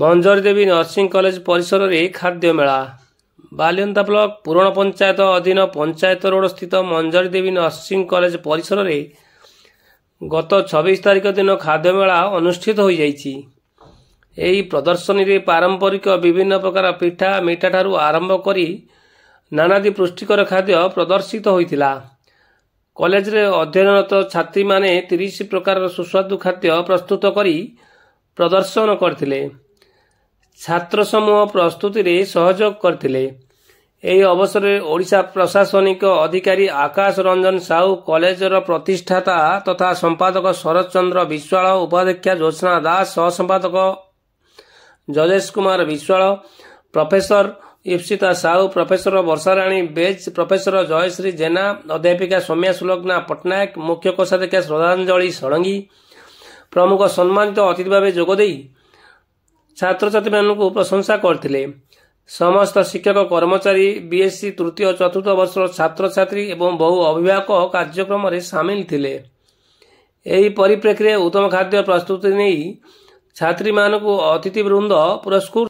मंजरी देवी nursing college परिसर में खाद्य मेला। बालियंता ब्लॉक पुराण पंचायत अधीन पंचायत रोड स्थित मंजरी देवी नर्सिंग कॉलेज परिसर में गत 26 तारिख दिन खाद्य मेला अनुष्ठित हो जाइछि। एही प्रदर्शनी रे पारंपरिक विभिन्न प्रकार पिठा मिठा ठारू आरंभ करी नानादी पुष्टिकर खाद्य प्रदर्शित होइतिला। कॉलेज रे अध्ययनरत छात्री माने 30 प्रकार सुस्वादु खाद्य प्रस्तुत करी प्रदर्शन करथिले। छात्र समूह प्रस्तुति रे सहयोग करथिले। एही अवसर में ओडिशा प्रशासनिक अधिकारी आकाश रंजन साहू, कॉलेजर प्रतिष्ठाता तथा संपादक शरद चंद्र विश्वाल, उपाध्यक्षा ज्योत्सना दास, सहसंपादक Jajesh Kumar Biswal, professor Ipsita Sahu, professor Barsharani Bej, professor Jayashree Jena, अध्यापिका सौम्या सुलग्ना पट्टनायक, मुख्य कोषाध्यक्ष श्रद्धांजलि षडंगी प्रमुख सम्मानित अतिथि भाव जोगदे छात्र छात्री मानक प्रशंसा करथिले। समस्त शिक्षक कर्मचारी, बीएससी तृतीय चतुर्थ वर्ष छात्र छात्री एवं बहु अभिभावक कार्यक्रम में सामिल थिले। एही परिप्रेक्षी उत्तम खाद्य प्रस्तुति नहीं छात्री मानक अतिथि वृंद पुरस्कृत